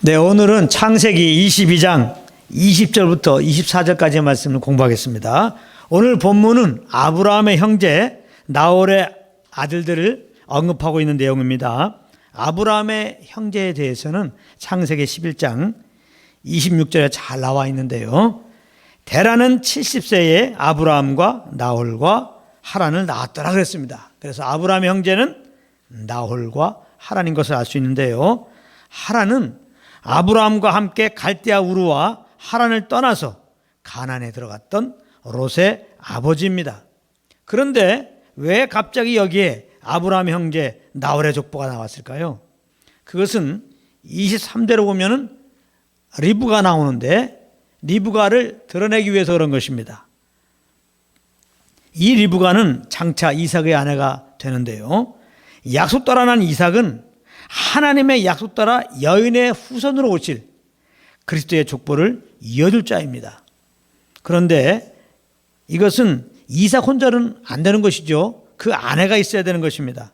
네, 오늘은 창세기 22장 20절부터 24절까지의 말씀을 공부하겠습니다. 오늘 본문은 아브라함의 형제 나홀의 아들들을 언급하고 있는 내용입니다. 아브라함의 형제에 대해서는 창세기 11장 26절에 잘 나와 있는데요. 데라는 70세에 아브라함과 나홀과 하란을 낳았더라 그랬습니다. 그래서 아브라함의 형제는 나홀과 하란인 것을 알 수 있는데요. 하란은 아브라함과 함께 갈대아 우르와 하란을 떠나서 가나안에 들어갔던 롯의 아버지입니다. 그런데 왜 갑자기 여기에 아브라함 형제 나홀의 족보가 나왔을까요? 그것은 23대로 보면은 리브가 나오는데 리브가를 드러내기 위해서 그런 것입니다. 이 리브가는 장차 이삭의 아내가 되는데요. 약속 따라 난 이삭은 하나님의 약속 따라 여인의 후손으로 오실 그리스도의 족보를 이어줄 자입니다. 그런데 이것은 이삭 혼자는 안 되는 것이죠. 그 아내가 있어야 되는 것입니다.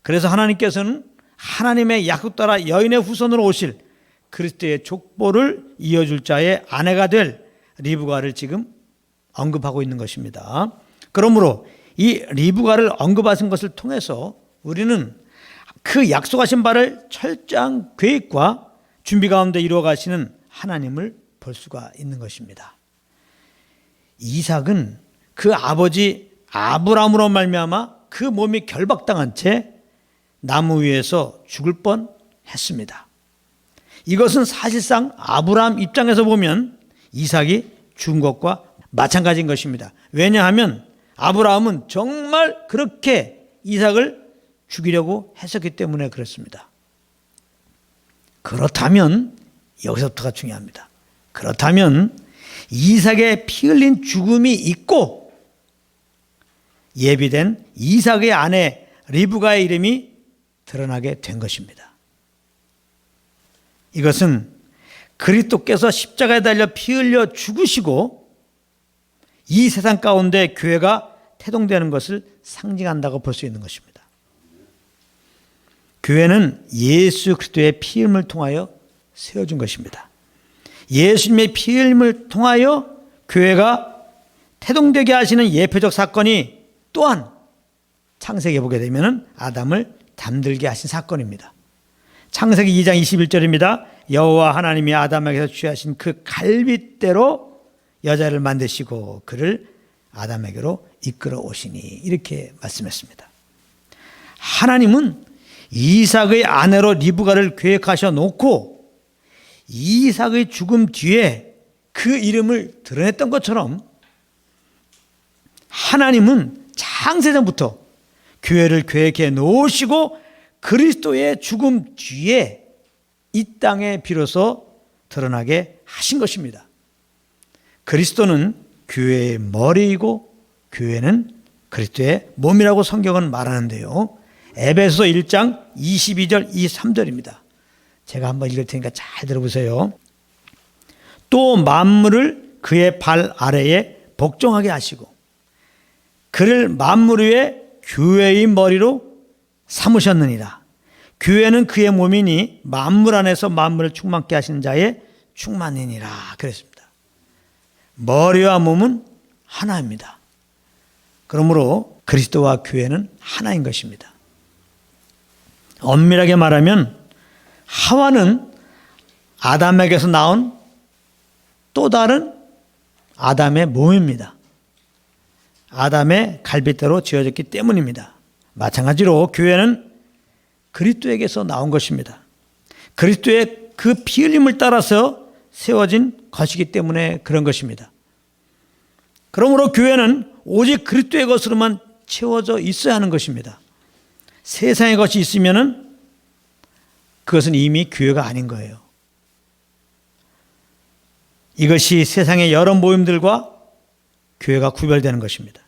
그래서 하나님께서는 하나님의 약속 따라 여인의 후손으로 오실 그리스도의 족보를 이어줄 자의 아내가 될 리브가를 지금 언급하고 있는 것입니다. 그러므로 이 리브가를 언급하신 것을 통해서 우리는 그 약속하신 바를 철저한 계획과 준비 가운데 이루어 가시는 하나님을 볼 수가 있는 것입니다. 이삭은 그 아버지 아브라함으로 말미암아 그 몸이 결박당한 채 나무 위에서 죽을 뻔했습니다. 이것은 사실상 아브라함 입장에서 보면 이삭이 죽은 것과 마찬가지인 것입니다. 왜냐하면 아브라함은 정말 그렇게 이삭을 죽이려고 했었기 때문에 그렇습니다. 그렇다면 여기서부터가 중요합니다. 그렇다면 이삭의 피 흘린 죽음이 있고 예비된 이삭의 아내 리브가의 이름이 드러나게 된 것입니다. 이것은 그리스도께서 십자가에 달려 피 흘려 죽으시고 이 세상 가운데 교회가 태동되는 것을 상징한다고 볼 수 있는 것입니다. 교회는 예수 그리스도의 피 흘림을 통하여 세워준 것입니다. 예수님의 피 흘림을 통하여 교회가 태동되게 하시는 예표적 사건이 또한 창세기에 보게 되면 아담을 잠들게 하신 사건입니다. 창세기 2장 21절입니다. 여호와 하나님이 아담에게서 취하신 그 갈빗대로 여자를 만드시고 그를 아담에게로 이끌어 오시니 이렇게 말씀했습니다. 하나님은 이삭의 아내로 리브가를 계획하셔 놓고 이삭의 죽음 뒤에 그 이름을 드러냈던 것처럼 하나님은 창세전부터 교회를 계획해 놓으시고 그리스도의 죽음 뒤에 이 땅에 비로소 드러나게 하신 것입니다. 그리스도는 교회의 머리이고 교회는 그리스도의 몸이라고 성경은 말하는데요. 에베소서 1장 22절 23절입니다. 제가 한번 읽을 테니까 잘 들어보세요. 또 만물을 그의 발 아래에 복종하게 하시고 그를 만물 위에 교회의 머리로 삼으셨느니라. 교회는 그의 몸이니 만물 안에서 만물을 충만케 하시는 자의 충만이니라 그랬습니다. 머리와 몸은 하나입니다. 그러므로 그리스도와 교회는 하나인 것입니다. 엄밀하게 말하면 하와는 아담에게서 나온 또 다른 아담의 몸입니다. 아담의 갈빗대로 지어졌기 때문입니다. 마찬가지로 교회는 그리스도에게서 나온 것입니다. 그리스도의 그 피 흘림을 따라서 세워진 것이기 때문에 그런 것입니다. 그러므로 교회는 오직 그리스도의 것으로만 채워져 있어야 하는 것입니다. 세상의 것이 있으면은 그것은 이미 교회가 아닌 거예요. 이것이 세상의 여러 모임들과 교회가 구별되는 것입니다.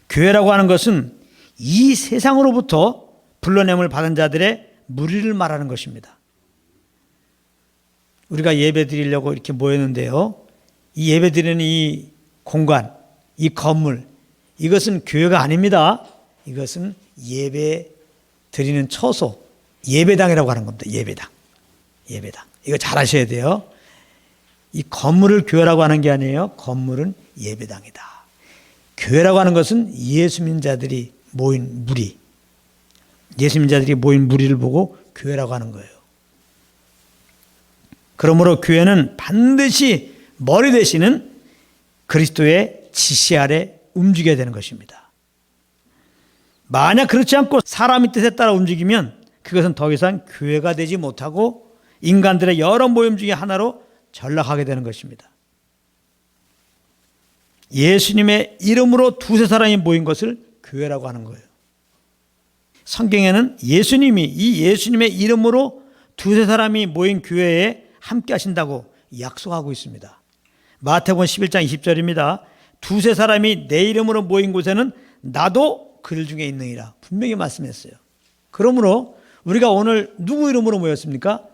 교회라고 하는 것은 이 세상으로부터 불러냄을 받은 자들의 무리를 말하는 것입니다. 우리가 예배 드리려고 이렇게 모였는데요. 이 예배 드리는 이 공간, 이 건물, 이것은 교회가 아닙니다. 이것은 예배 드리는 처소, 예배당이라고 하는 겁니다. 예배당. 이거 잘 아셔야 돼요. 이 건물을 교회라고 하는 게 아니에요. 건물은 예배당이다. 교회라고 하는 것은 예수 믿는 자들이 모인 무리, 예수 믿는 자들이 모인 무리를 보고 교회라고 하는 거예요. 그러므로 교회는 반드시 머리 되시는 그리스도의 지시 아래 움직여야 되는 것입니다. 만약 그렇지 않고 사람의 뜻에 따라 움직이면 그것은 더 이상 교회가 되지 못하고 인간들의 여러 모임 중에 하나로 전락하게 되는 것입니다. 예수님의 이름으로 두세 사람이 모인 것을 교회라고 하는 거예요. 성경에는 예수님이 이 예수님의 이름으로 두세 사람이 모인 교회에 함께 하신다고 약속하고 있습니다. 마태복음 11장 20절입니다. 두세 사람이 내 이름으로 모인 곳에는 나도 그들 중에 있느니라. 분명히 말씀했어요. 그러므로 우리가 오늘 누구 이름으로 모였습니까?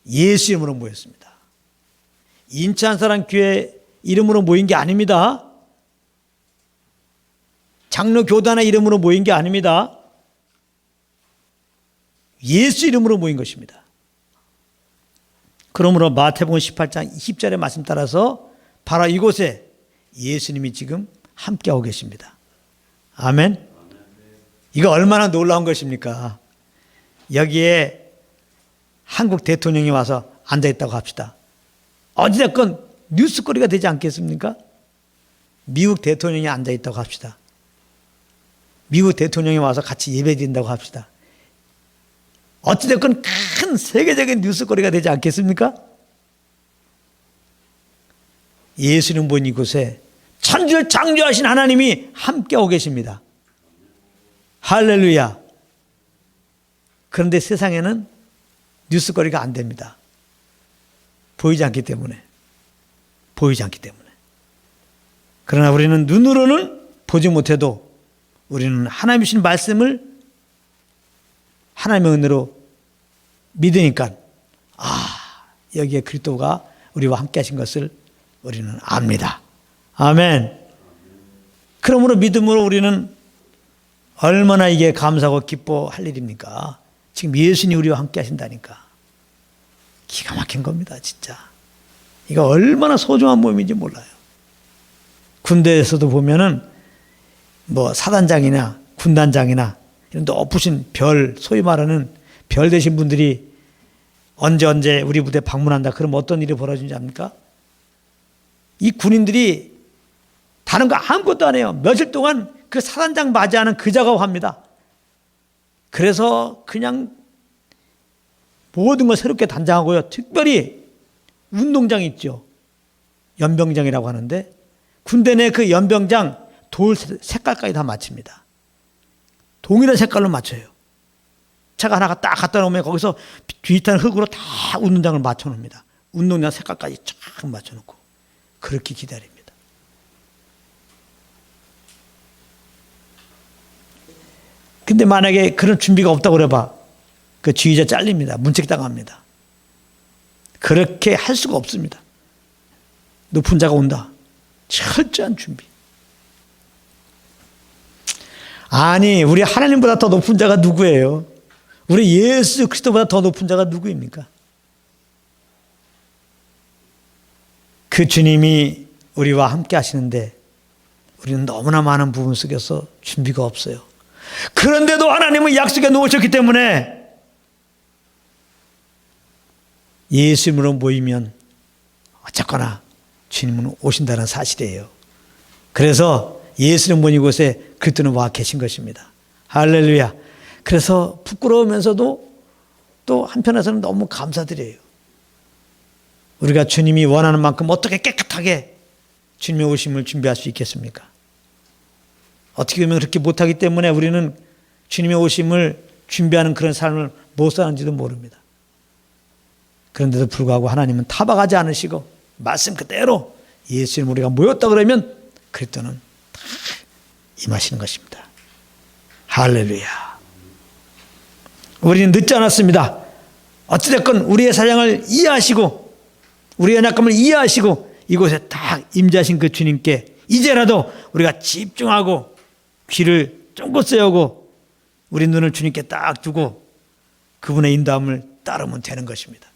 예수 이름으로 모였습니다. 인천사랑 교회 이름으로 모인 게 아닙니다. 장로 교단의 이름으로 모인 게 아닙니다. 예수 이름으로 모인 것입니다. 그러므로 마태복음 18장 20절의 말씀 따라서 바로 이곳에 예수님이 지금 함께하고 계십니다. 아멘. 이거 얼마나 놀라운 것입니까? 여기에 한국 대통령이 와서 앉아있다고 합시다. 어찌됐건 뉴스거리가 되지 않겠습니까? 미국 대통령이 앉아있다고 합시다. 미국 대통령이 와서 같이 예배드린다고 합시다. 어찌됐건 큰 세계적인 뉴스거리가 되지 않겠습니까? 예수님 본 이곳에 천지를 창조하신 하나님이 함께하고 계십니다. 할렐루야. 그런데 세상에는 뉴스거리가 안 됩니다. 보이지 않기 때문에. 보이지 않기 때문에. 그러나 우리는 눈으로는 보지 못해도 우리는 하나님 주신 말씀을 하나님의 은혜로 믿으니까 여기에 그리스도가 우리와 함께 하신 것을 우리는 압니다. 아멘. 그러므로 믿음으로 우리는 얼마나 이게 감사하고 기뻐할 일입니까? 지금 예수님이 우리와 함께 하신다니까. 기가 막힌 겁니다, 진짜. 이거 얼마나 소중한 모임인지 몰라요. 군대에서도 보면은 뭐 사단장이나 군단장이나 이런 높으신 별, 소위 말하는 별 되신 분들이 언제 우리 부대 방문한다. 그럼 어떤 일이 벌어지는지 압니까? 이 군인들이 다른 거 아무것도 안 해요. 며칠 동안 그 사단장 맞이하는 그 작업합니다. 그래서 그냥 모든 걸 새롭게 단장하고요. 특별히 운동장 있죠. 연병장이라고 하는데 군대 내 그 연병장 돌 색깔까지 다 맞춥니다. 동일한 색깔로 맞춰요. 차가 하나가 딱 갖다 놓으면 거기서 뒤탄 흙으로 다 운동장을 맞춰 놓습니다. 운동장 색깔까지 쫙 맞춰 놓고 그렇게 기다립니다. 근데 만약에 그런 준비가 없다고 그래봐. 그 지휘자 잘립니다. 문책당합니다. 그렇게 할 수가 없습니다. 높은 자가 온다. 철저한 준비. 아니, 우리 하나님보다 더 높은 자가 누구예요? 우리 예수 그리스도보다 더 높은 자가 누구입니까? 그 주님이 우리와 함께 하시는데 우리는 너무나 많은 부분 속에서 준비가 없어요. 그런데도 하나님은 약속해 놓으셨기 때문에 예수님으로 모이면 어쨌거나 주님은 오신다는 사실이에요. 그래서 예수님 본 이곳에 그리스도는 와 계신 것입니다. 할렐루야. 그래서 부끄러우면서도 또 한편에서는 너무 감사드려요. 우리가 주님이 원하는 만큼 어떻게 깨끗하게 주님의 오심을 준비할 수 있겠습니까? 어떻게 보면 그렇게 못하기 때문에 우리는 주님의 오심을 준비하는 그런 삶을 못 사는지도 모릅니다. 그런데도 불구하고 하나님은 타박하지 않으시고 말씀 그대로 예수님 우리가 모였다 그러면 그리스도는 다 임하시는 것입니다. 할렐루야. 우리는 늦지 않았습니다. 어찌됐건 우리의 사랑을 이해하시고 우리의 약함을 이해하시고 이곳에 딱 임재하신 그 주님께 이제라도 우리가 집중하고 귀를 쫑긋 세우고 우리 눈을 주님께 딱 두고 그분의 인도함을 따르면 되는 것입니다.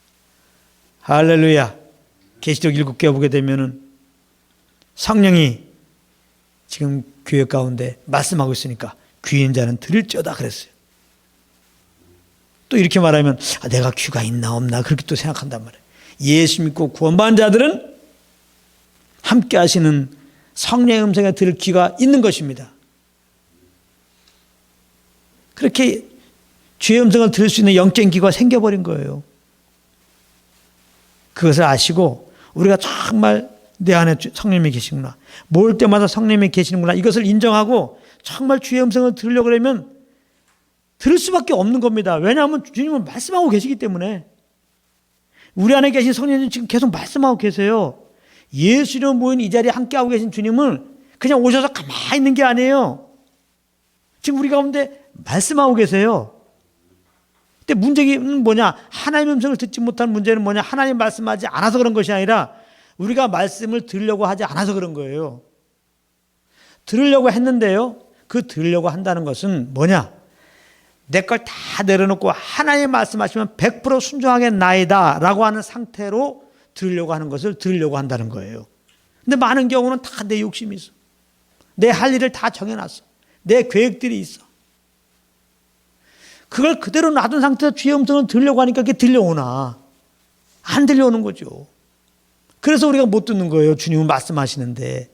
할렐루야. 계시록 7개 보게 되면은 성령이 지금 교회 가운데 말씀하고 있으니까 귀인 자는 들을지어다 그랬어요. 또 이렇게 말하면 내가 귀가 있나 없나 그렇게 또 생각한단 말이에요. 예수 믿고 구원받은 자들은 함께 하시는 성령의 음성에 들을 귀가 있는 것입니다. 그렇게 주의 음성을 들을 수 있는 영적인 귀가 생겨버린 거예요. 그것을 아시고 우리가 정말 내 안에 성령님이 계시구나, 모을 때마다 성령님이 계시는구나, 이것을 인정하고 정말 주의 음성을 들으려고 그러면 들을 수밖에 없는 겁니다. 왜냐하면 주님은 말씀하고 계시기 때문에. 우리 안에 계신 성령님 지금 계속 말씀하고 계세요. 예수로 모인 이 자리에 함께하고 계신 주님은 그냥 오셔서 가만히 있는 게 아니에요. 지금 우리 가운데 말씀하고 계세요. 근데 문제는 뭐냐? 하나님의 음성을 듣지 못한 문제는 뭐냐? 하나님 말씀하지 않아서 그런 것이 아니라 우리가 말씀을 들으려고 하지 않아서 그런 거예요. 들으려고 했는데요, 그 들으려고 한다는 것은 뭐냐? 내 걸 다 내려놓고 하나님 말씀하시면 100% 순종하겠나이다 라고 하는 상태로 들으려고 하는 것을 들으려고 한다는 거예요. 근데 많은 경우는 다 내 욕심이 있어. 내 할 일을 다 정해놨어. 내 계획들이 있어. 그걸 그대로 놔둔 상태에서 주의 음성을 들으려고 하니까 그게 들려오나? 안 들려오는 거죠. 그래서 우리가 못 듣는 거예요. 주님은 말씀하시는데.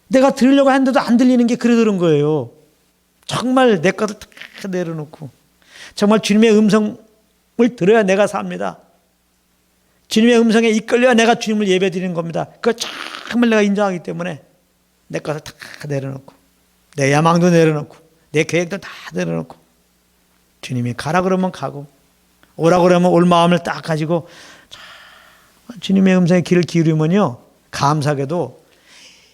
내가 들으려고 했는데도 안 들리는 게 그래 그런 거예요. 정말 내 것을 다 내려놓고 정말 주님의 음성을 들어야 내가 삽니다. 주님의 음성에 이끌려야 내가 주님을 예배드리는 겁니다. 그걸 정말 내가 인정하기 때문에 내 것을 다 내려놓고 내 야망도 내려놓고 내 계획도 다 내려놓고 주님이 가라 그러면 가고 오라 그러면 올 마음을 딱 가지고 주님의 음성에 귀를 기울이면요, 감사하게도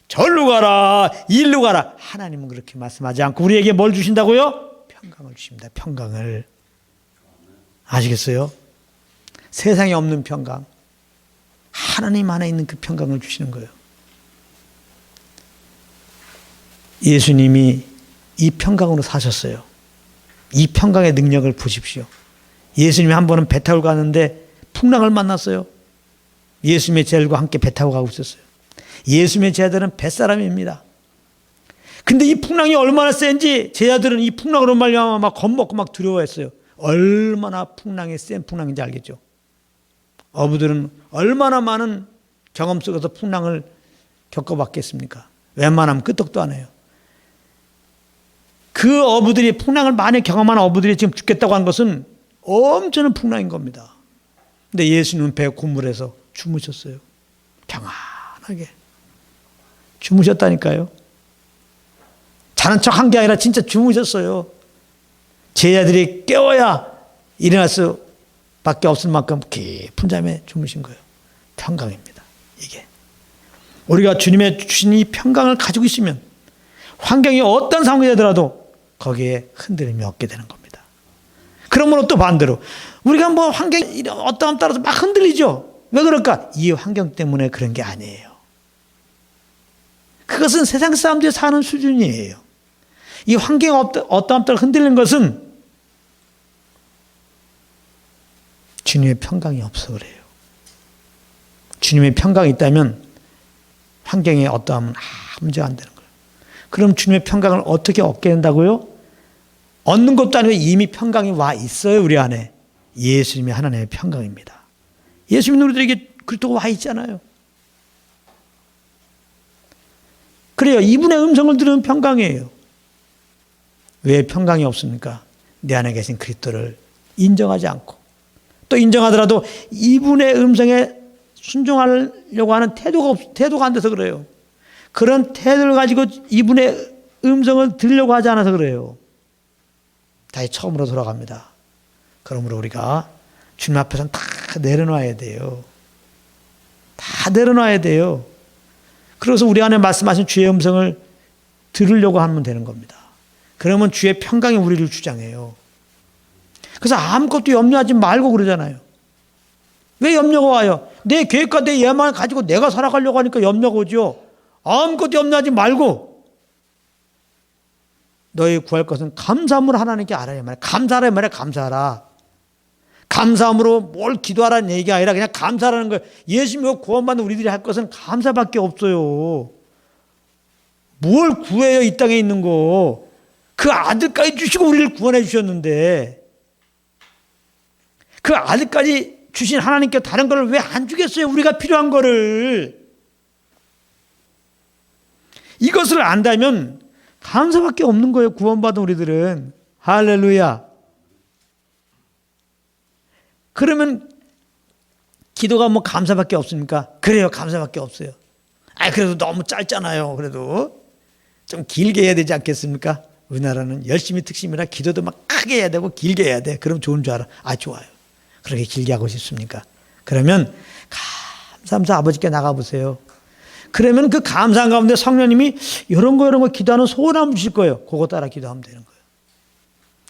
절로 가라 일로 가라, 하나님은 그렇게 말씀하지 않고 우리에게 뭘 주신다고요? 평강을 주십니다. 평강을. 아시겠어요? 세상에 없는 평강, 하나님 안에 있는 그 평강을 주시는 거예요. 예수님이 이 평강으로 사셨어요. 이 평강의 능력을 보십시오. 예수님이 한 번은 배 타고 가는데 풍랑을 만났어요. 예수님의 제자들과 함께 배 타고 가고 있었어요. 예수님의 제자들은 뱃사람입니다. 근데 이 풍랑이 얼마나 센지 제자들은 이 풍랑으로 말미암아 막 겁먹고 막 두려워했어요. 얼마나 풍랑이 센 풍랑인지 알겠죠? 어부들은 얼마나 많은 경험 속에서 풍랑을 겪어봤겠습니까? 웬만하면 끄떡도 안 해요. 그 어부들이, 풍랑을 많이 경험한 어부들이 지금 죽겠다고 한 것은 엄청난 풍랑인 겁니다. 근데 예수님은 배 고물에서 주무셨어요. 평안하게 주무셨다니까요. 자는 척 한 게 아니라 진짜 주무셨어요. 제자들이 깨워야 일어날 수밖에 없을 만큼 깊은 잠에 주무신 거예요. 평강입니다. 이게 우리가 주님의 주신 이 평강을 가지고 있으면 환경이 어떤 상황이 되더라도 거기에 흔들림이 없게 되는 겁니다. 그러므로 또 반대로 우리가 뭐 환경이 어떠함 따라서 막 흔들리죠. 왜 그럴까? 이 환경 때문에 그런 게 아니에요. 그것은 세상 사람들이 사는 수준이에요. 이 환경이 어떠함 따라 흔들리는 것은 주님의 평강이 없어 그래요. 주님의 평강이 있다면 환경에 어떠함은 문제가 안 되는 거예요. 그럼 주님의 평강을 어떻게 얻게 된다고요? 얻는 것도 아니고 이미 평강이 와 있어요. 우리 안에. 예수님이 하나님의 평강입니다. 예수님이 우리들에게 그렇다고 와 있잖아요. 그래요. 이분의 음성을 들으면 평강이에요. 왜 평강이 없습니까? 내 안에 계신 그리스도를 인정하지 않고, 또 인정하더라도 이분의 음성에 순종하려고 하는 태도가 안 돼서 그래요. 그런 태도를 가지고 이분의 음성을 들으려고 하지 않아서 그래요. 다시 처음으로 돌아갑니다. 그러므로 우리가 주님 앞에서는 다 내려놔야 돼요. 다 내려놔야 돼요. 그래서 우리 안에 말씀하신 주의 음성을 들으려고 하면 되는 겁니다. 그러면 주의 평강이 우리를 주장해요. 그래서 아무것도 염려하지 말고 그러잖아요. 왜 염려가 와요? 내 계획과 내 예망을 가지고 내가 살아가려고 하니까 염려가 오죠. 아무것도 염려하지 말고 너희 구할 것은 감사함으로 하나님께 알아야 말이야. 감사하라 말이야. 감사하라. 감사함으로 뭘 기도하라는 얘기가 아니라 그냥 감사라는 거예요. 예수 믿고 구원받는 우리들이 할 것은 감사밖에 없어요. 뭘 구해요, 이 땅에 있는 거. 그 아들까지 주시고 우리를 구원해 주셨는데 그 아들까지 주신 하나님께 다른 걸 왜 안 주겠어요? 우리가 필요한 거를. 이것을 안다면 감사밖에 없는 거예요, 구원받은 우리들은. 할렐루야. 그러면 기도가 뭐 감사밖에 없습니까? 그래요, 감사밖에 없어요. 그래도 너무 짧잖아요. 그래도 좀 길게 해야 되지 않겠습니까? 우리나라는 열심히 특심이라 기도도 막 크게 해야 되고 길게 해야 돼. 그럼 좋은 줄 알아. 좋아요. 그렇게 길게 하고 싶습니까? 그러면 감사하면서 아버지께 나가보세요. 그러면 그 감사한 가운데 성령님이 이런 거 기도하는 소원 한번 주실 거예요. 그거 따라 기도하면 되는 거예요.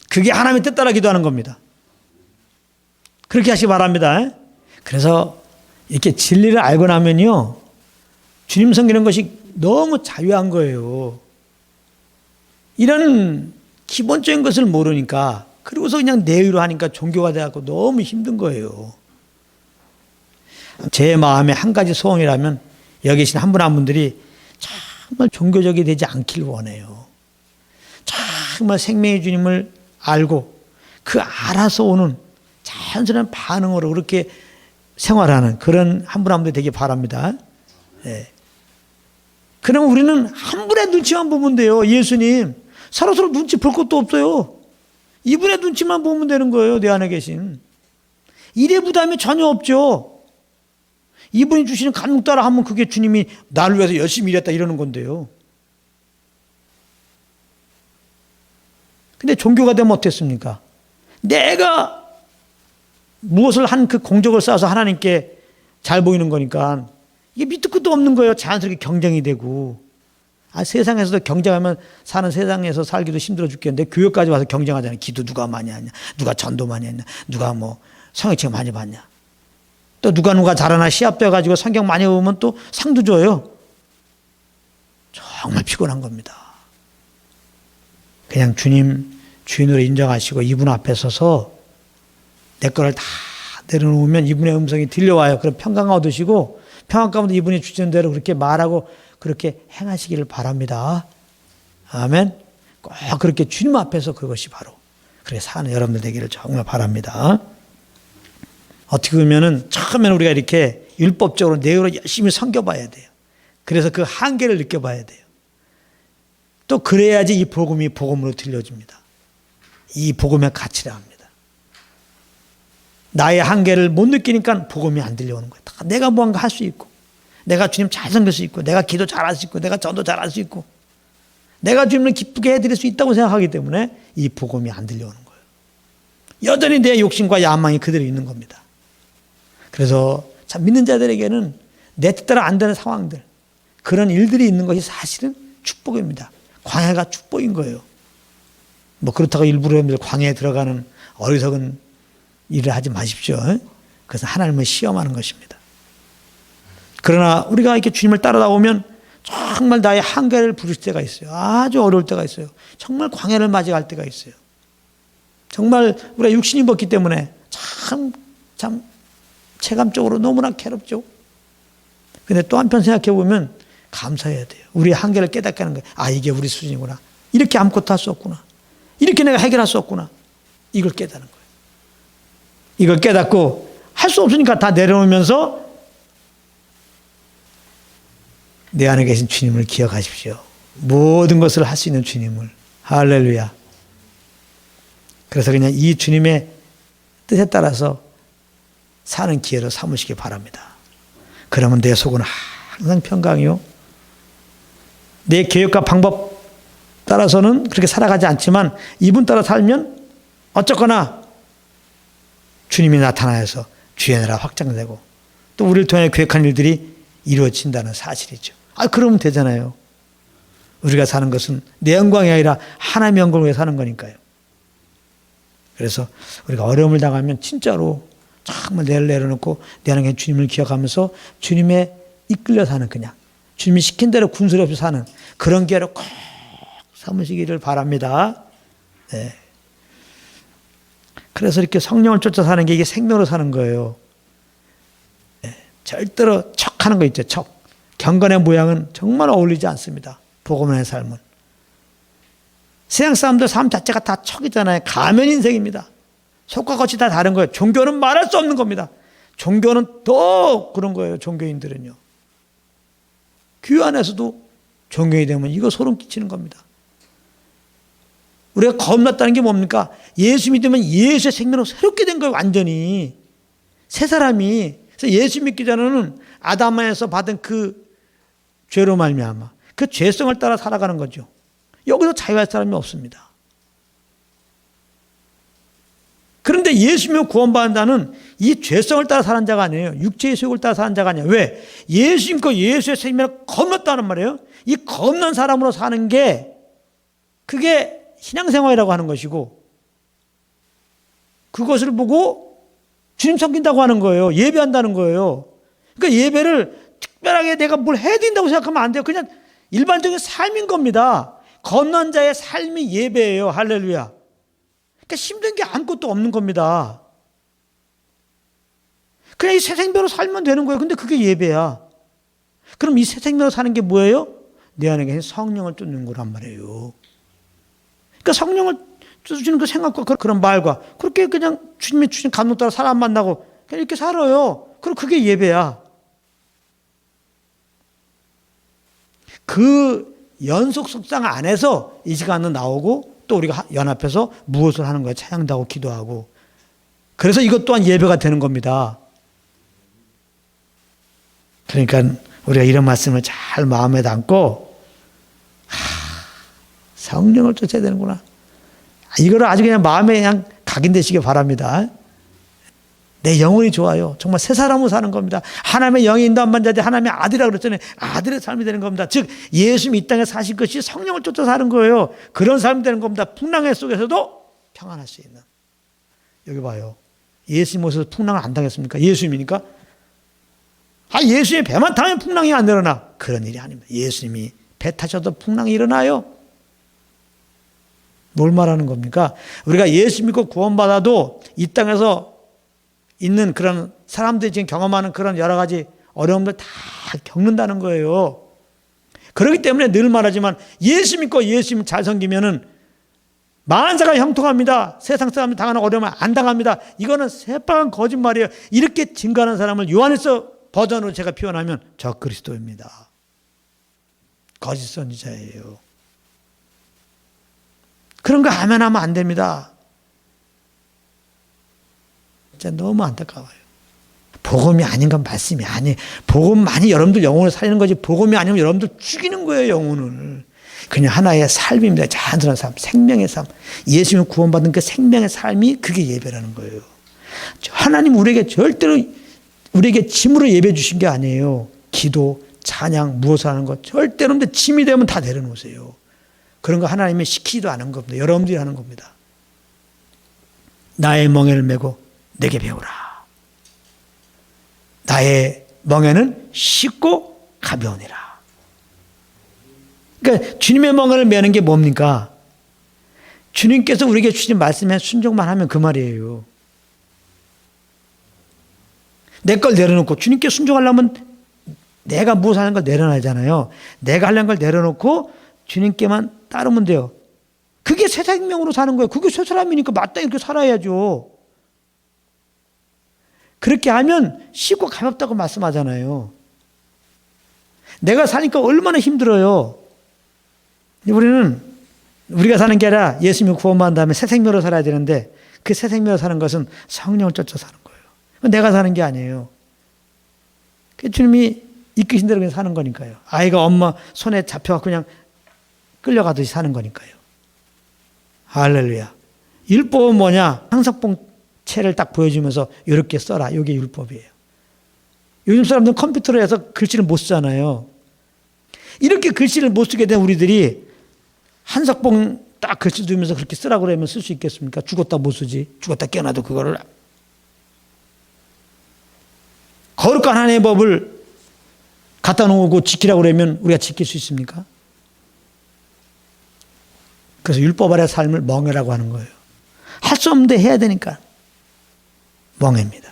그게 하나님의 뜻 따라 기도하는 겁니다. 그렇게 하시기 바랍니다. 그래서 이렇게 진리를 알고 나면요, 주님 섬기는 것이 너무 자유한 거예요. 이런 기본적인 것을 모르니까, 그리고서 그냥 내의로 하니까 종교가 돼갖고 너무 힘든 거예요. 제 마음에 한 가지 소원이라면 여기 계신 한 분 한 분들이 정말 종교적이 되지 않길 원해요. 정말 생명의 주님을 알고 그 알아서 오는 자연스러운 반응으로 그렇게 생활하는 그런 한 분 한 분이 되기 바랍니다. 그러면 우리는 한 분의 눈치만 보면 돼요. 예수님 서로서로 눈치 볼 것도 없어요. 이분의 눈치만 보면 되는 거예요. 내 안에 계신 일의 부담이 전혀 없죠. 이분이 주시는 간목 따라 하면 그게 주님이 나를 위해서 열심히 일했다 이러는 건데요. 근데 종교가 되면 어땠습니까? 내가 무엇을 한 그 공적을 쌓아서 하나님께 잘 보이는 거니까 이게 밑도 끝도 없는 거예요. 자연스럽게 경쟁이 되고. 세상에서도 경쟁하면 사는 세상에서 살기도 힘들어 죽겠는데 교회까지 와서 경쟁하잖아요. 기도 누가 많이 하냐, 누가 전도 많이 했냐, 누가 뭐 성회책 많이 받냐, 또 누가 잘하나 시합돼가지고 성경 많이 보면 또 상도 줘요. 정말 피곤한 겁니다. 그냥 주님 주인으로 인정하시고 이분 앞에 서서 내 거를 다 내려놓으면 이분의 음성이 들려와요. 그럼 평강 얻으시고 평강 가운데 이분이 주시는 대로 그렇게 말하고 그렇게 행하시기를 바랍니다. 아멘. 꼭 그렇게 주님 앞에서 그것이 바로 그렇게 사는 여러분들 되기를 정말 바랍니다. 어떻게 보면은 처음에는 우리가 이렇게 율법적으로 내용으로 열심히 섬겨봐야 돼요. 그래서 그 한계를 느껴봐야 돼요. 또 그래야지 이 복음이 복음으로 들려집니다. 이 복음의 가치를 압니다. 나의 한계를 못 느끼니까 복음이 안 들려오는 거예요. 다 내가 무언가 할 수 있고, 내가 주님 잘 섬길 수 있고, 내가 기도 잘할 수 있고, 내가 전도 잘할 수 있고, 내가 주님을 기쁘게 해드릴 수 있다고 생각하기 때문에 이 복음이 안 들려오는 거예요. 여전히 내 욕심과 야망이 그대로 있는 겁니다. 그래서 참 믿는 자들에게는 내 뜻대로 안 되는 상황들, 그런 일들이 있는 것이 사실은 축복입니다. 광야가 축복인 거예요. 뭐 그렇다고 일부러 여러분들 광야에 들어가는 어리석은 일을 하지 마십시오. 그것은 하나님을 시험하는 것입니다. 그러나 우리가 이렇게 주님을 따라다보면 정말 나의 한계를 부르실 때가 있어요. 아주 어려울 때가 있어요. 정말 광야를 맞이할 때가 있어요. 정말 우리가 육신이 벗기 때문에 참 체감적으로 너무나 괴롭죠. 근데 또 한편 생각해 보면 감사해야 돼요. 우리의 한계를 깨닫게 하는 거예요. 이게 우리 수준이구나. 이렇게 아무것도 할 수 없구나. 이렇게 내가 해결할 수 없구나. 이걸 깨닫는 거예요. 이걸 깨닫고 할 수 없으니까 다 내려오면서 내 안에 계신 주님을 기억하십시오. 모든 것을 할 수 있는 주님을. 할렐루야. 그래서 그냥 이 주님의 뜻에 따라서 사는 기회로 삼으시기 바랍니다. 그러면 내 속은 항상 평강이요. 내 계획과 방법 따라서는 그렇게 살아가지 않지만 이분 따라 살면 어쨌거나 주님이 나타나서 주의 나라 확장되고 또 우리를 통해 계획한 일들이 이루어진다는 사실이죠. 그러면 되잖아요. 우리가 사는 것은 내 영광이 아니라 하나님의 영광을 위해 사는 거니까요. 그래서 우리가 어려움을 당하면 진짜로 정말 내를 내려놓고 내 안에 주님을 기억하면서 주님의 이끌려 사는 그냥 주님이 시킨 대로 군소리 없이 사는 그런 기회로 꼭 삼으시기를 바랍니다. 네. 그래서 이렇게 성령을 쫓아 사는 게 이게 생명으로 사는 거예요. 절대로 척하는 거 있죠. 척. 경건의 모양은 정말 어울리지 않습니다. 복음의 삶은. 세상 사람들 삶 자체가 다 척이잖아요. 가면 인생입니다. 속과 겉이 다 다른 거예요. 종교는 말할 수 없는 겁니다. 종교는 더 그런 거예요. 종교인들은요. 교회 안에서도 종교인이 되면 이거 소름 끼치는 겁니다. 우리가 겁났다는 게 뭡니까? 예수 믿으면 예수의 생명으로 새롭게 된 거예요. 완전히. 새 사람이. 그래서 예수 믿기 전에는 아담에서 받은 그 죄로 말미암아 그 죄성을 따라 살아가는 거죠. 여기서 자유할 사람이 없습니다. 그런데 예수 믿고 구원받는다는 이 죄성을 따라 사는 자가 아니에요. 육체의 소욕을 따라 사는 자가 아니에요. 왜? 예수 믿고 예수의 생명을 겁났다는 말이에요. 이 겁난 사람으로 사는 게 그게 신앙생활이라고 하는 것이고 그것을 보고 주님 섬긴다고 하는 거예요. 예배한다는 거예요. 그러니까 예배를 특별하게 내가 뭘 해야 된다고 생각하면 안 돼요. 그냥 일반적인 삶인 겁니다. 겁난 자의 삶이 예배예요. 할렐루야. 그러니까 힘든 게 아무것도 없는 겁니다. 그냥 이 새 생명으로 살면 되는 거예요. 근데 그게 예배야. 그럼 이 새 생명으로 사는 게 뭐예요? 내 안에 계신 성령을 쫓는 거란 말이에요. 그러니까 성령을 쫓으시는 그 생각과 그런 말과 그렇게 그냥 주님의 주신 감동 따라 사람 만나고 그냥 이렇게 살아요. 그럼 그게 예배야. 그 연속 속상 안에서 이 시간은 나오고 또 우리가 연합해서 무엇을 하는 거야? 찬양도 하고 기도하고. 그래서 이것 또한 예배가 되는 겁니다. 그러니까 우리가 이런 말씀을 잘 마음에 담고 성령을 쫓아야 되는구나. 이거를 아주 그냥 마음에 그냥 각인되시기 바랍니다. 내 영혼이 좋아요. 정말 새 사람으로 사는 겁니다. 하나님의 영이 인도함만 자지 하나님의 아들이라고 그랬잖아요. 아들의 삶이 되는 겁니다. 즉 예수님이 이 땅에 사신 것이 성령을 쫓아 사는 거예요. 그런 삶이 되는 겁니다. 풍랑의 속에서도 평안할 수 있는. 여기 봐요. 예수님 모습에서 풍랑을 안 당했습니까? 예수님이니까. 예수님이 배만 타면 풍랑이 안 일어나. 그런 일이 아닙니다. 예수님이 배 타셔도 풍랑이 일어나요. 뭘 말하는 겁니까? 우리가 예수 믿고 구원받아도 이 땅에서 있는 그런 사람들이 지금 경험하는 그런 여러 가지 어려움들 다 겪는다는 거예요. 그렇기 때문에 늘 말하지만 예수 믿고 예수님 잘 섬기면은 만사가 형통합니다. 세상 사람들 당하는 어려움을 안 당합니다. 이거는 새빨간 거짓말이에요. 이렇게 증거하는 사람을 요한일서 버전으로 제가 표현하면 저 그리스도입니다. 거짓 선지자예요. 그런 거 하면 안 됩니다. 진짜 너무 안타까워요. 복음이 아닌 건 말씀이 아니에요. 복음만이 여러분들 영혼을 살리는 거지 복음이 아니면 여러분들 죽이는 거예요. 영혼을. 그냥 하나의 삶입니다. 자연스러운 삶, 생명의 삶. 예수님 구원받은 그 생명의 삶이 그게 예배라는 거예요. 하나님 우리에게 절대로 우리에게 짐으로 예배 주신 게 아니에요. 기도, 찬양, 무엇을 하는 것 절대로 근데 짐이 되면 다 내려놓으세요. 그런 거 하나님이 시키지도 않은 겁니다. 여러분들이 하는 겁니다. 나의 멍에를 메고 내게 배우라. 나의 멍에는 쉽고 가벼우니라. 그러니까 주님의 멍에를 메는 게 뭡니까? 주님께서 우리에게 주신 말씀에 순종만 하면 그 말이에요. 내 걸 내려놓고 주님께 순종하려면 내가 무엇을 하는 걸 내려놔야잖아요. 내가 하려는 걸 내려놓고 주님께만 따르면 돼요. 그게 새 생명으로 사는 거예요. 그게 새 사람이니까 마땅히 이렇게 살아야죠. 그렇게 하면 쉽고 가볍다고 말씀하잖아요. 내가 사니까 얼마나 힘들어요. 우리가 사는 게 아니라 예수님을 구원받은 다음에 새 생명으로 살아야 되는데 그 새 생명으로 사는 것은 성령을 쫓아 사는 거예요. 내가 사는 게 아니에요. 주님이 이끄신 대로 그냥 사는 거니까요. 아이가 엄마 손에 잡혀서 그냥 끌려가듯이 사는 거니까요. 할렐루야. 율법은 뭐냐? 항석봉채를 딱 보여주면서 이렇게 써라. 이게 율법이에요. 요즘 사람들은 컴퓨터로 해서 글씨를 못 쓰잖아요. 이렇게 글씨를 못 쓰게 된 우리들이 한석봉 딱 글씨 두면서 그렇게 쓰라고 그러면 쓸 수 있겠습니까? 죽었다 못 쓰지. 죽었다 깨어나도 그거를. 거룩한 하나님의 법을 갖다 놓고 지키라고 그러면 우리가 지킬 수 있습니까? 그래서 율법 아래 삶을 멍해라고 하는 거예요. 할 수 없는데 해야 되니까 멍해입니다.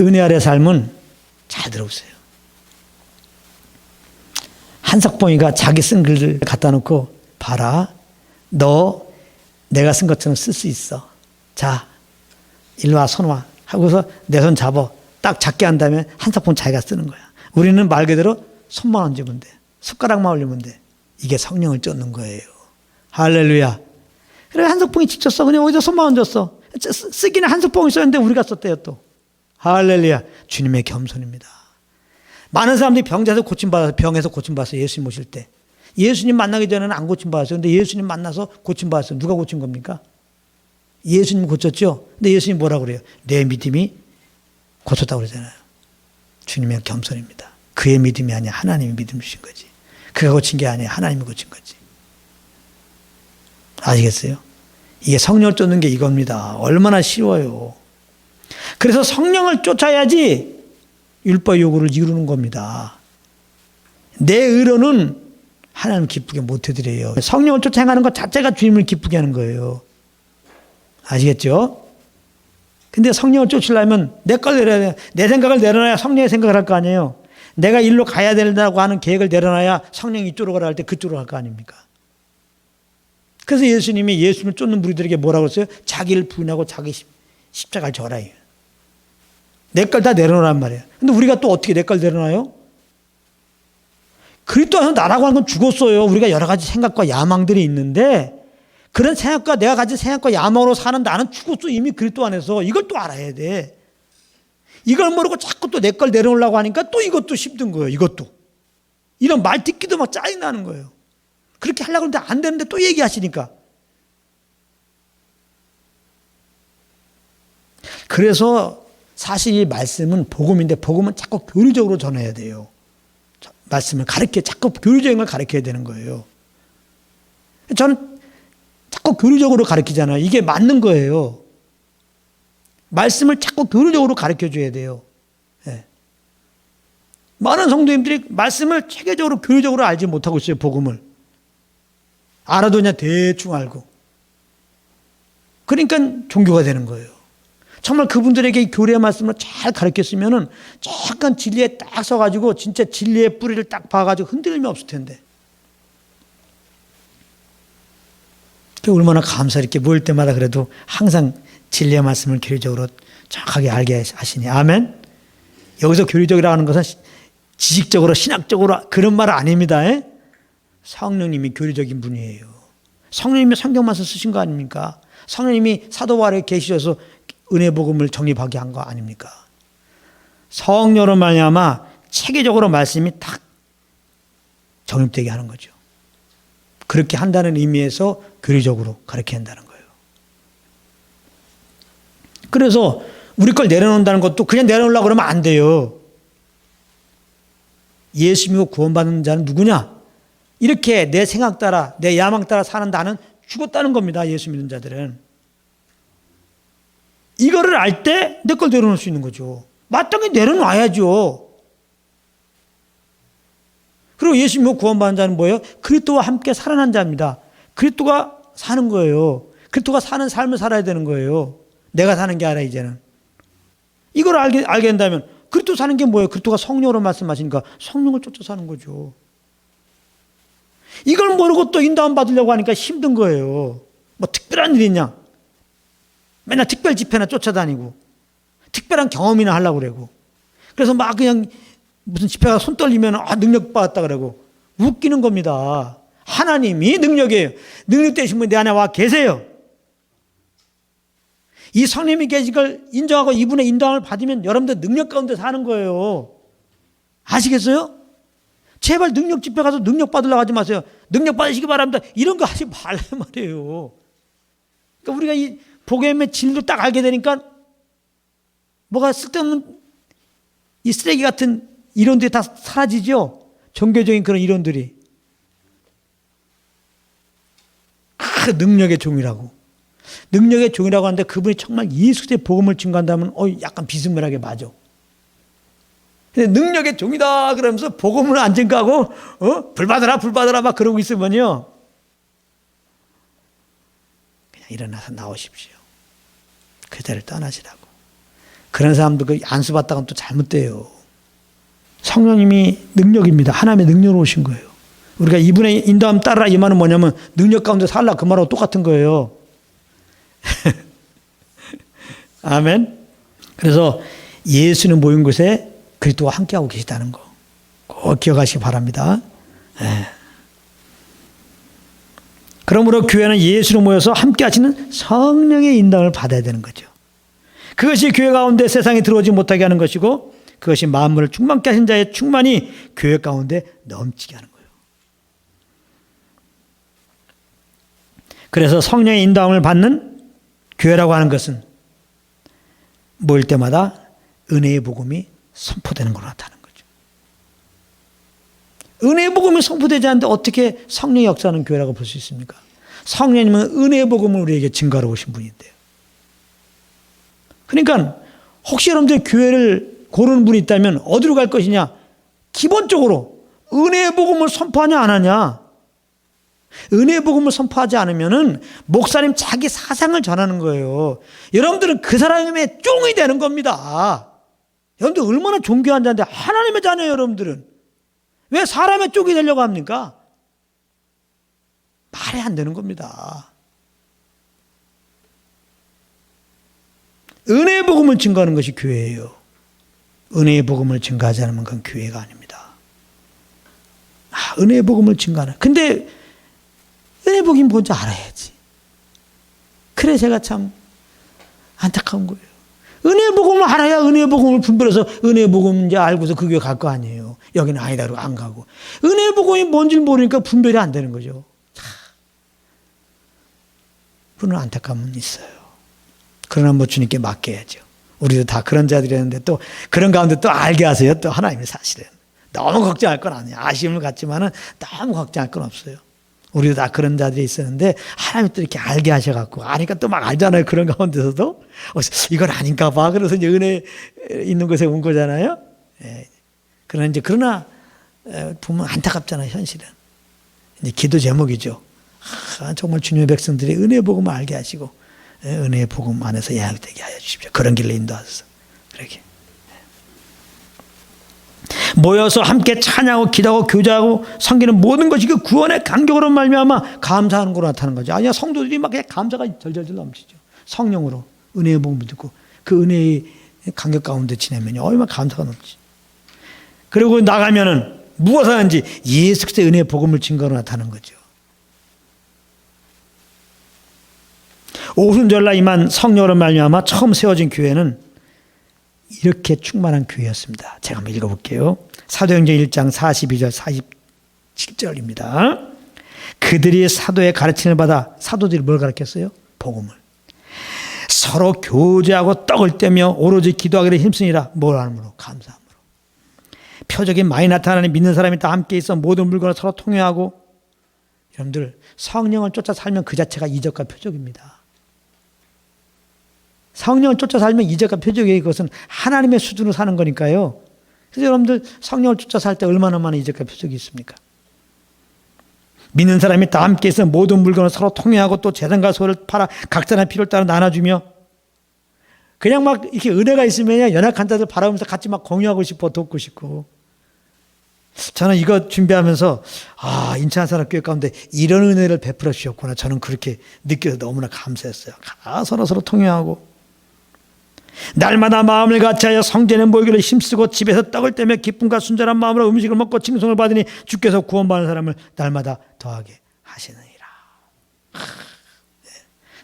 은혜 아래 삶은 잘 들어보세요. 한석봉이가 자기 쓴 글을 갖다 놓고 봐라. 너 내가 쓴 것처럼 쓸 수 있어. 자, 일로 와, 손 와. 하고서 내 손 잡아. 딱 잡게 한 다음에 한석봉 자기가 쓰는 거야. 우리는 말 그대로 손만 얹으면 돼. 숟가락만 올리면 돼. 이게 성령을 쫓는 거예요. 할렐루야. 그래, 한석봉이 직접 써. 그냥 어디서 손만 얹었어. 쓰기는 한석봉이 썼는데 우리가 썼대요 또. 할렐루야. 주님의 겸손입니다. 많은 사람들이 병에서 고침받아서 예수님 모실 때. 예수님 만나기 전에는 안 고침받았어요. 근데 예수님 만나서 고침받았어요. 누가 고친 겁니까? 예수님 고쳤죠? 근데 예수님 뭐라고 그래요? 내 믿음이 고쳤다고 그러잖아요. 주님의 겸손입니다. 그의 믿음이 아니야. 하나님이 믿음 주신 거지. 그가 고친 게 아니야. 하나님이 고친 거지. 아시겠어요? 이게 성령을 쫓는 게 이겁니다. 얼마나 쉬워요. 그래서 성령을 쫓아야지 율법 요구를 이루는 겁니다. 내 의로는 하나님 기쁘게 못 해드려요. 성령을 쫓아 행하는 것 자체가 주님을 기쁘게 하는 거예요. 아시겠죠? 근데 성령을 쫓으려면 내 걸 내려야 돼. 내 생각을 내려놔야 성령의 생각을 할 거 아니에요. 내가 일로 가야 된다고 하는 계획을 내려놔야 성령이 이쪽으로 가라 할 때 그쪽으로 갈 거 아닙니까? 그래서 예수님이 예수님을 쫓는 무리들에게 뭐라고 했어요? 자기를 부인하고 자기 십자가를 져라. 내 걸 다 내려놓으란 말이에요. 근데 우리가 또 어떻게 내 걸 내려놔요? 그리스도 안에서 나라고 하는 건 죽었어요. 우리가 여러 가지 생각과 야망들이 있는데 그런 생각과 내가 가진 생각과 야망으로 사는 나는 죽었어. 이미 그리스도 안에서. 이걸 또 알아야 돼. 이걸 모르고 자꾸 또 내 걸 내려놓으려고 하니까 또 이것도 힘든 거예요. 이것도. 이런 말 듣기도 막 짜증나는 거예요. 그렇게 하려고 하는데 안 되는데 또 얘기하시니까. 그래서 사실 이 말씀은 복음인데 복음은 자꾸 교리적으로 전해야 돼요. 말씀을 자꾸 교리적인 걸 가르쳐야 되는 거예요. 저는 자꾸 교리적으로 가르치잖아요. 이게 맞는 거예요. 말씀을 자꾸 교리적으로 가르쳐 줘야 돼요. 네. 많은 성도님들이 말씀을 체계적으로 교리적으로 알지 못하고 있어요. 복음을. 알아도 그냥 대충 알고. 그러니까 종교가 되는 거예요. 정말 그분들에게 교리의 말씀을 잘 가르쳤으면은 잠깐 진리에 딱 서가지고 진짜 진리의 뿌리를 딱 봐가지고 흔들림이 없을 텐데. 얼마나 감사롭게 모일 때마다 그래도 항상 진리의 말씀을 교리적으로 정확하게 알게 하시니. 아멘. 여기서 교리적이라고 하는 것은 지식적으로 신학적으로 그런 말 아닙니다. 성령님이 교리적인 분이에요. 성령님이 성경 말씀 쓰신 거 아닙니까? 성령님이 사도 바울에 계시셔서 은혜 복음을 정립하게 한 거 아닙니까? 성령으로 말미암아 체계적으로 말씀이 딱 정립되게 하는 거죠. 그렇게 한다는 의미에서 교리적으로 가르쳐야 한다는 거예요. 그래서 우리 걸 내려놓는다는 것도 그냥 내려놓으려고 그러면 안 돼요. 예수 믿고 구원받는 자는 누구냐? 이렇게 내 생각 따라 내 야망 따라 사는 나는 죽었다는 겁니다. 예수 믿는 자들은. 이거를 알 때 내 걸 내려놓을 수 있는 거죠. 마땅히 내려놔야죠. 그리고 예수 믿고 구원받는 자는 뭐예요? 그리스도와 함께 살아난 자입니다. 그리스도가 사는 거예요. 그리스도가 사는 삶을 살아야 되는 거예요. 내가 사는 게 아니라 이제는. 이걸 알게 된다면 그리스도 사는 게 뭐예요? 그리스도가 성령으로 말씀하시니까 성령을 쫓아 사는 거죠. 이걸 모르고 또 인도함 받으려고 하니까 힘든 거예요. 뭐 특별한 일이 있냐? 맨날 특별 집회나 쫓아다니고 특별한 경험이나 하려고 그러고 그래서 막 그냥 무슨 집회가 손 떨리면 능력 받았다 그러고 웃기는 겁니다. 하나님이 능력이에요. 능력 되신 분이 내 안에 와 계세요. 이 성령님이 계신 걸 인정하고 이분의 인도함을 받으면 여러분들 능력 가운데 사는 거예요. 아시겠어요? 제발 능력 집회 가서 능력 받으려고 하지 마세요. 능력 받으시기 바랍니다. 이런 거 하지 말란 말이에요. 그러니까 우리가 이 복음의 진리를 딱 알게 되니까 뭐가 쓸데없는 이 쓰레기 같은 이론들이 다 사라지죠. 종교적인 그런 이론들이. 그 능력의 종이라고. 능력의 종이라고 하는데 그분이 정말 예수의 복음을 증거한다면 약간 비스무리하게 맞아. 근데 능력의 종이다 그러면서 복음을 안 증거하고 불 받아라 막 그러고 있으면요. 일어나서 나오십시오. 그 자리를 떠나시라고. 그런 사람도 그 안수받다가 또 잘못돼요. 성령님이 능력입니다. 하나님의 능력으로 오신 거예요. 우리가 이분의 인도함 따라 이 말은 뭐냐면 능력 가운데 살라 그 말하고 똑같은 거예요. 아멘. 그래서 예수는 모인 곳에 그리스도와 함께하고 계시다는 거 꼭 기억하시기 바랍니다. 그러므로 교회는 예수로 모여서 함께 하시는 성령의 인도함을 받아야 되는 거죠. 그것이 교회 가운데 세상에 들어오지 못하게 하는 것이고 그것이 만물을 충만케 하신 자의 충만이 교회 가운데 넘치게 하는 거예요. 그래서 성령의 인도함을 받는 교회라고 하는 것은 모일 때마다 은혜의 복음이 선포되는 걸로 나타나는 거죠. 은혜의 복음이 선포되지 않는데 어떻게 성령의 역사하는 교회라고 볼 수 있습니까? 성령님은 은혜의 복음을 우리에게 증거하러 오신 분인데요. 그러니까 혹시 여러분들 교회를 고르는 분이 있다면 어디로 갈 것이냐? 기본적으로 은혜의 복음을 선포하냐 안 하냐? 은혜의 복음을 선포하지 않으면은 목사님 자기 사상을 전하는 거예요. 여러분들은 그 사람의 쫑이 되는 겁니다. 여러분들 얼마나 존귀한 자인데 하나님의 자녀예요. 여러분들은 왜 사람의 쪽이 되려고 합니까? 말이 안 되는 겁니다. 은혜의 복음을 증거하는 것이 교회예요. 은혜의 복음을 증거하지 않으면 그건 교회가 아닙니다. 은혜의 복음을 증거하는. 근데 은혜의 복음이 뭔지 알아야지. 그래 제가 참 안타까운 거예요. 은혜의 복음을 알아야 은혜의 복음을 분별해서 은혜의 복음인지 알고서 그 교회 갈 거 아니에요. 여기는 아니다 그러고 안 가고. 은혜의 복음이 뭔지 모르니까 분별이 안 되는 거죠. 그런 안타까움은 있어요. 그러나 뭐 주님께 맡겨야죠. 우리도 다 그런 자들이었는데 또 그런 가운데 또 알게 하세요. 또 하나님이 사실은. 너무 걱정할 건 아니에요. 아쉬움을 갖지만은 너무 걱정할 건 없어요. 우리도 다 그런 자들이 있었는데 하나님이 또 이렇게 알게 하셔갖고 아니까 또 막 알잖아요. 그런 가운데서도 이건 아닌가 봐. 그래서 이제 은혜 있는 곳에 온 거잖아요. 그러나 보면 안타깝잖아요. 현실은. 이제 기도 제목이죠. 정말 주님의 백성들이 은혜의 복음을 알게 하시고 은혜의 복음 안에서 양육되게 하여 주십시오. 그런 길로 인도하소서. 그렇게 모여서 함께 찬양하고 기도하고 교제하고 섬기는 모든 것이 그 구원의 간격으로 말미암아 감사하는 거로 나타나는 거죠. 아니야 성도들이 막 그냥 감사가 절절절 넘치죠. 성령으로 은혜의 복음을 듣고 그 은혜의 간격 가운데 지내면요 얼마나 감사가 넘치죠. 그리고 나가면은 무엇을 하는지 예수 그리스도의 은혜의 복음을 증거로 나타나는 거죠. 오순절날 임한 성령으로 말미암아 처음 세워진 교회는 이렇게 충만한 교회였습니다. 제가 한번 읽어볼게요. 사도행전 1장 42절 47절입니다. 그들이 사도의 가르침을 받아 사도들이 뭘 가르쳤어요? 복음을. 서로 교제하고 떡을 떼며 오로지 기도하기를 힘쓰니라. 뭘 하므로? 감사함으로. 표적이 많이 나타나는 믿는 사람이 다 함께 있어 모든 물건을 서로 통용하고. 여러분들 성령을 쫓아 살면 그 자체가 이적과 표적입니다. 성령을 쫓아 살면 이적과 표적이 그것은 하나님의 수준으로 사는 거니까요. 그래서 여러분들 성령을 쫓아 살 때 얼마나 많은 이적과 표적이 있습니까? 믿는 사람이 다 함께 있어 모든 물건을 서로 통용하고 또 재산과 소를 팔아 각 사람의 필요를 따라 나눠주며 그냥 막 이렇게 은혜가 있으면 연약한 자들 바라보면서 같이 막 공유하고 싶고 돕고 싶고. 저는 이거 준비하면서 인천사랑교회 가운데 이런 은혜를 베풀어 주셨구나. 저는 그렇게 느껴서 너무나 감사했어요. 서로 통용하고 날마다 마음을 같이하여 성전에 모이기를 힘쓰고 집에서 떡을 떼며 기쁨과 순전한 마음으로 음식을 먹고 칭송을 받으니 주께서 구원받는 사람을 날마다 더하게 하시느니라.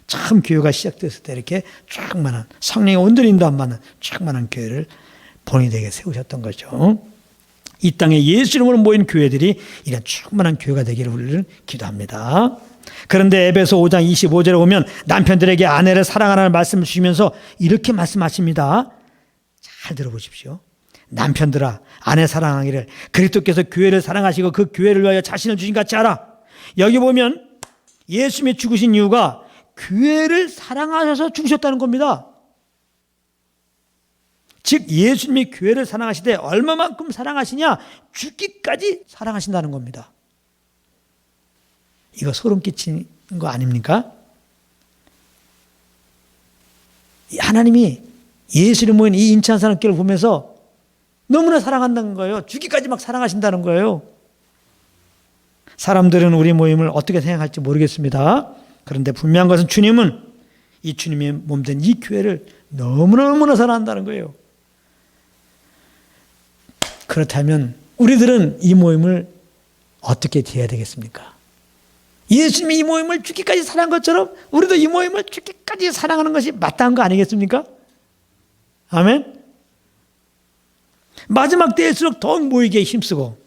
참 교회가 시작됐을 때 이렇게 충만한 성령의 온전히 인도 안 받는 충만한 교회를 본인에게 세우셨던 거죠. 이 땅에 예수 이름으로 모인 교회들이 이런 충만한 교회가 되기를 우리는 기도합니다. 그런데 에베소 5장 25절에 보면 남편들에게 아내를 사랑하라는 말씀을 주시면서 이렇게 말씀하십니다. 잘 들어보십시오. 남편들아 아내 사랑하기를 그리스도께서 교회를 사랑하시고 그 교회를 위하여 자신을 주신 같이 하라. 여기 보면 예수님이 죽으신 이유가 교회를 사랑하셔서 죽으셨다는 겁니다. 즉 예수님이 교회를 사랑하시되 얼마만큼 사랑하시냐? 죽기까지 사랑하신다는 겁니다. 이거 소름 끼치는 거 아닙니까? 하나님이 예수를 모인 이 인치한 사람끼를 보면서 너무나 사랑한다는 거예요. 죽기까지 막 사랑하신다는 거예요. 사람들은 우리 모임을 어떻게 생각할지 모르겠습니다. 그런데 분명한 것은 주님은 이 주님의 몸된 이 교회를 너무나 사랑한다는 거예요. 그렇다면 우리들은 이 모임을 어떻게 대해야 되겠습니까? 예수님이 이 모임을 죽기까지 사랑한 것처럼 우리도 이 모임을 죽기까지 사랑하는 것이 마땅한 거 아니겠습니까? 아멘? 마지막 때일수록 더 모이기에 힘쓰고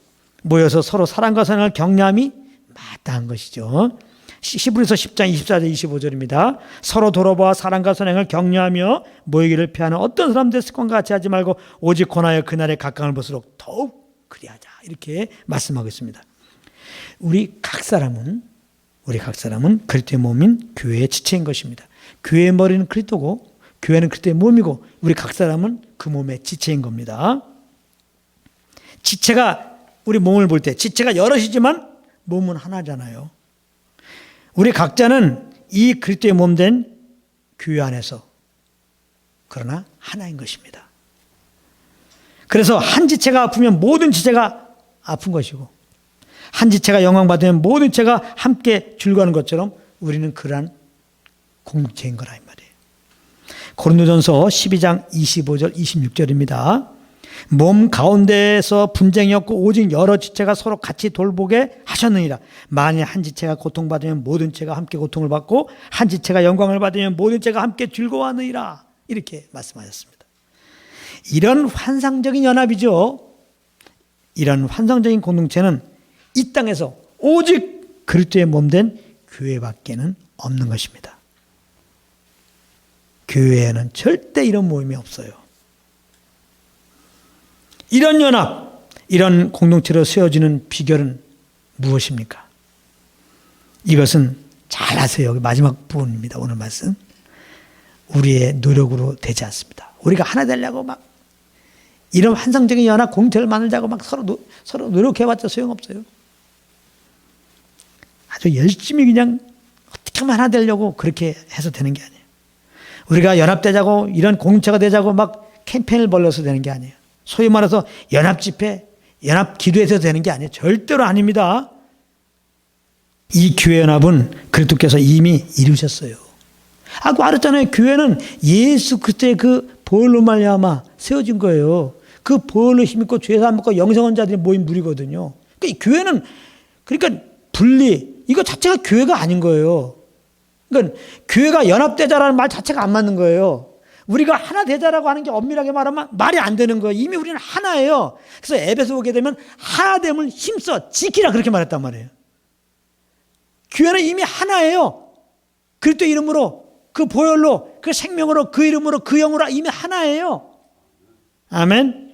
모여서 서로 사랑과 사랑을 격려함이 마땅한 것이죠. 히브리서 10장 24절 25절입니다. 서로 돌아보아 사랑과 선행을 격려하며 모이기를 피하는 어떤 사람들의 습관과 같이 하지 말고 오직 권하여 그날의 각광을 볼수록 더욱 그리하자. 이렇게 말씀하고 있습니다. 우리 각 사람은 그리스도의 몸인 교회의 지체인 것입니다. 교회의 머리는 그리스도고 교회는 그리스도의 몸이고 우리 각 사람은 그 몸의 지체인 겁니다. 지체가 우리 몸을 볼 때 지체가 여럿이지만 몸은 하나잖아요. 우리 각자는 이 그리스도의 몸된 교회 안에서 그러나 하나인 것입니다. 그래서 한 지체가 아프면 모든 지체가 아픈 것이고 한 지체가 영광받으면 모든 지체가 함께 즐거워하는 것처럼 우리는 그러한 공동체인 거라 이 말이에요. 고린도전서 12장 25절 26절입니다. 몸 가운데에서 분쟁이 없고 오직 여러 지체가 서로 같이 돌보게 하셨느니라. 만일 한 지체가 고통받으면 모든 지체가 함께 고통을 받고 한 지체가 영광을 받으면 모든 지체가 함께 즐거워하느니라. 이렇게 말씀하셨습니다. 이런 환상적인 연합이죠. 이런 환상적인 공동체는 이 땅에서 오직 그리스도의 몸된 교회밖에는 없는 것입니다. 교회에는 절대 이런 모임이 없어요. 이런 연합, 이런 공동체로 세워지는 비결은 무엇입니까? 이것은 잘 아세요. 마지막 부분입니다. 오늘 말씀. 우리의 노력으로 되지 않습니다. 우리가 하나 되려고 막 이런 환상적인 연합 공동체를 만들자고 막 서로 노력해봤자 소용없어요. 아주 열심히 그냥 어떻게 하면 하나 되려고 그렇게 해서 되는 게 아니에요. 우리가 연합되자고 이런 공동체가 되자고 막 캠페인을 벌려서 되는 게 아니에요. 소위 말해서 연합 집회, 연합 기도해서 되는 게 아니에요. 절대로 아닙니다. 이 교회 연합은 그리스도께서 이미 이루셨어요. 아까 말했잖아요. 교회는 예수 그리스도의 그 보혈로 말미암아 세워진 거예요. 그 보혈로 힘입고 죄사함 받고 영생한 자들이 모인 무리거든요. 그러니까 이 교회는 그러니까 분리 이거 자체가 교회가 아닌 거예요. 그러니까 교회가 연합되자라는 말 자체가 안 맞는 거예요. 우리가 하나 되자라고 하는 게 엄밀하게 말하면 말이 안 되는 거예요. 이미 우리는 하나예요. 그래서 에베소 오게 되면 하나됨을 힘써 지키라 그렇게 말했단 말이에요. 교회는 이미 하나예요. 그리스도 이름으로 그 보혈로 그 생명으로 그 이름으로 그 영으로 이미 하나예요. 아멘.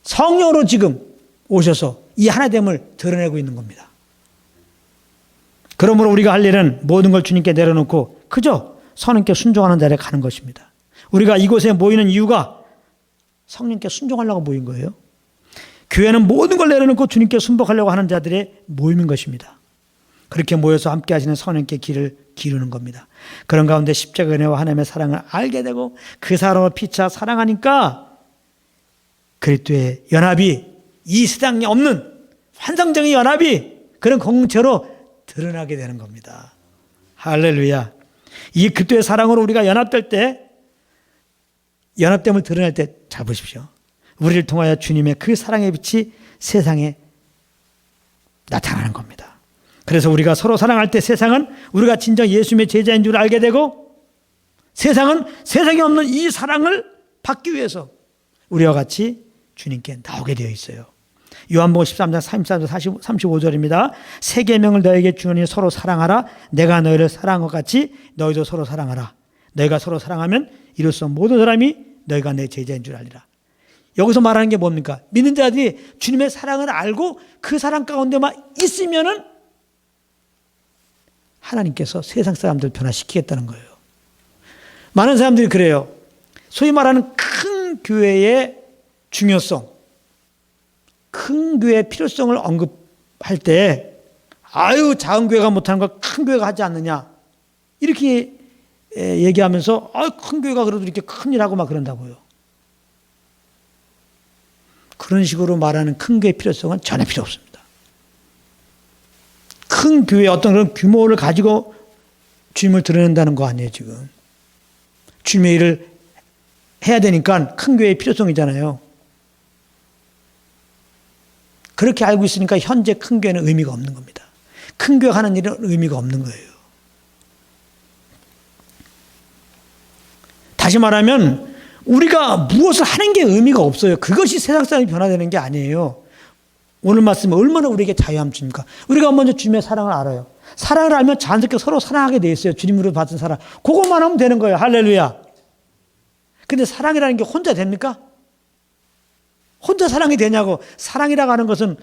성령으로 지금 오셔서 이 하나됨을 드러내고 있는 겁니다. 그러므로 우리가 할 일은 모든 걸 주님께 내려놓고 그저 성령께 순종하는 자리에 가는 것입니다. 우리가 이곳에 모이는 이유가 성령께 순종하려고 모인 거예요. 교회는 모든 걸 내려놓고 주님께 순복하려고 하는 자들의 모임인 것입니다. 그렇게 모여서 함께 하시는 성령께 길을 기르는 겁니다. 그런 가운데 십자가 은혜와 하나님의 사랑을 알게 되고 그 사랑을 피차 사랑하니까 그리스도의 연합이 이 세상에 없는 환상적인 연합이 그런 공동체로 드러나게 되는 겁니다. 할렐루야. 이 그리스도의 사랑으로 우리가 연합될 때 연합됨을 드러낼 때 잘 보십시오. 우리를 통하여 주님의 그 사랑의 빛이 세상에 나타나는 겁니다. 그래서 우리가 서로 사랑할 때 세상은 우리가 진정 예수님의 제자인 줄 알게 되고 세상은 세상에 없는 이 사랑을 받기 위해서 우리와 같이 주님께 나오게 되어 있어요. 요한복음 13장 34절 35절입니다. 새 계명을 너에게 주노니 서로 사랑하라. 내가 너희를 사랑한 것 같이 너희도 서로 사랑하라. 너희가 서로 사랑하면 이로써 모든 사람이 너희가 내 제자인 줄 알리라. 여기서 말하는 게 뭡니까? 믿는 자들이 주님의 사랑을 알고 그 사랑 가운데만 있으면은 하나님께서 세상 사람들 변화시키겠다는 거예요. 많은 사람들이 그래요. 소위 말하는 큰 교회의 중요성, 큰 교회의 필요성을 언급할 때 아유 작은 교회가 못하는 걸 큰 교회가 하지 않느냐 이렇게 얘기하면서 큰 교회가 그래도 이렇게 큰일 하고 막 그런다고요. 그런 식으로 말하는 큰 교회의 필요성은 전혀 필요 없습니다. 큰 교회 어떤 그런 규모를 가지고 주님을 드러낸다는 거 아니에요, 지금. 주님의 일을 해야 되니까 큰 교회의 필요성이잖아요. 그렇게 알고 있으니까 현재 큰 교회는 의미가 없는 겁니다. 큰 교회가 하는 일은 의미가 없는 거예요. 다시 말하면 우리가 무엇을 하는 게 의미가 없어요. 그것이 세상 사람이 변화되는 게 아니에요. 오늘 말씀은 얼마나 우리에게 자유함 줍니까? 우리가 먼저 주님의 사랑을 알아요. 사랑을 알면 자연스럽게 서로 사랑하게 돼 있어요. 주님으로 받은 사랑. 그것만 하면 되는 거예요. 할렐루야. 근데 사랑이라는 게 혼자 됩니까? 혼자 사랑이 되냐고. 사랑이라고 하는 것은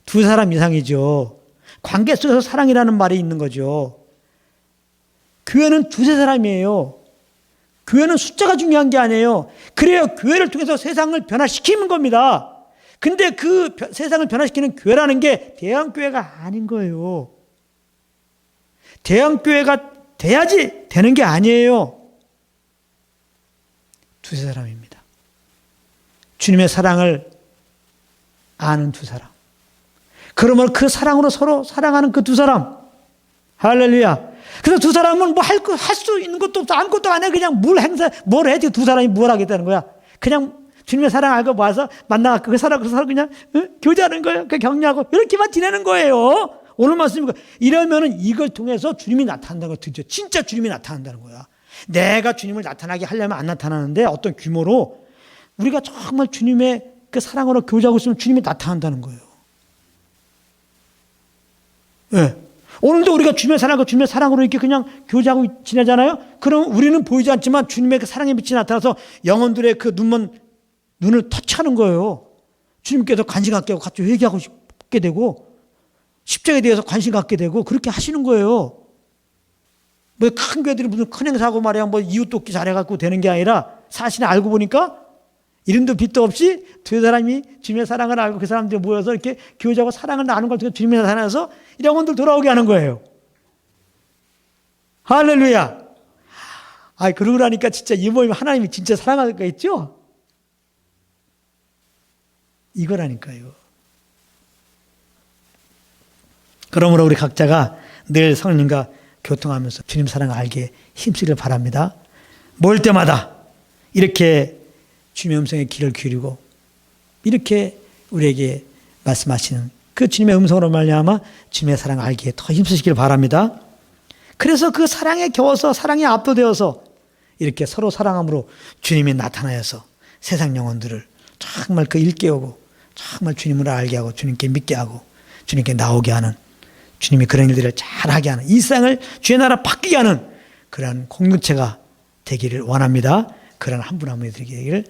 두 사람 이상이죠. 관계 속에서 사랑이라는 말이 있는 거죠. 교회는 두세 사람이에요. 교회는 숫자가 중요한 게 아니에요. 그래야 교회를 통해서 세상을 변화시키는 겁니다. 근데 그 세상을 변화시키는 교회라는 게 대형교회가 아닌 거예요. 대형교회가 돼야지 되는 게 아니에요. 두세 사람입니다. 주님의 사랑을 아는 두 사람. 그러면 그 사랑으로 서로 사랑하는 그 두 사람. 할렐루야. 그래서 두 사람은 뭐 할 수 있는 것도 없어. 아무것도 안 해. 그냥 뭘 해. 두 사람이 뭘 하겠다는 거야. 그냥 주님의 사랑 알고 와서 만나갖고 그 사람 그냥 교제하는 거예요. 그 격려하고 이렇게만 지내는 거예요. 오늘 말씀이니까 이러면은 이걸 통해서 주님이 나타난다는 걸 듣죠. 진짜 주님이 나타난다는 거야. 내가 주님을 나타나게 하려면 안 나타나는데 어떤 규모로 우리가 정말 주님의 그 사랑으로 교제하고 있으면 주님이 나타난다는 거예요. 네. 오늘도 우리가 주님의 사랑과 주님의 사랑으로 이렇게 그냥 교제하고 지내잖아요. 그럼 우리는 보이지 않지만 주님의 그 사랑의 빛이 나타나서 영혼들의 그 눈을 터치하는 거예요. 주님께서 관심 갖게 하고 같이 회개하고 싶게 되고 십자가에 대해서 관심 갖게 되고 그렇게 하시는 거예요. 뭐 큰 교회들이 무슨 큰 행사하고 말이야 뭐 이웃 돕기 잘해갖고 되는 게 아니라 사실은 알고 보니까 이름도 빛도 없이 두 사람이 주님의 사랑을 알고 그 사람들이 모여서 이렇게 교제하고 사랑을 나누는 걸 통해 주님의 나타나서 이 영혼들 돌아오게 하는 거예요. 할렐루야. 그러고 나니까 진짜 이 모임 하나님이 진짜 사랑할 거 있죠? 이거라니까요. 그러므로 우리 각자가 늘 성령님과 교통하면서 주님 사랑을 알게 힘쓰기를 바랍니다. 모일 때마다 이렇게 주님의 음성에 귀를 기울이고 이렇게 우리에게 말씀하시는 그 주님의 음성으로 말미암아 주님의 사랑을 알기에 더 힘쓰시길 바랍니다. 그래서 그 사랑에 겨워서 사랑에 압도되어서 이렇게 서로 사랑함으로 주님이 나타나서 세상 영혼들을 정말 그 일깨우고 정말 주님을 알게 하고 주님께 믿게 하고 주님께 나오게 하는 주님이 그런 일들을 잘하게 하는 이 세상을 주의 나라 바뀌게 하는 그러한 공동체가 되기를 원합니다. 그런 한 분 한 분이 되기를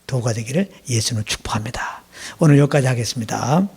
도가 되기를 예수는 축복합니다. 오늘 여기까지 하겠습니다.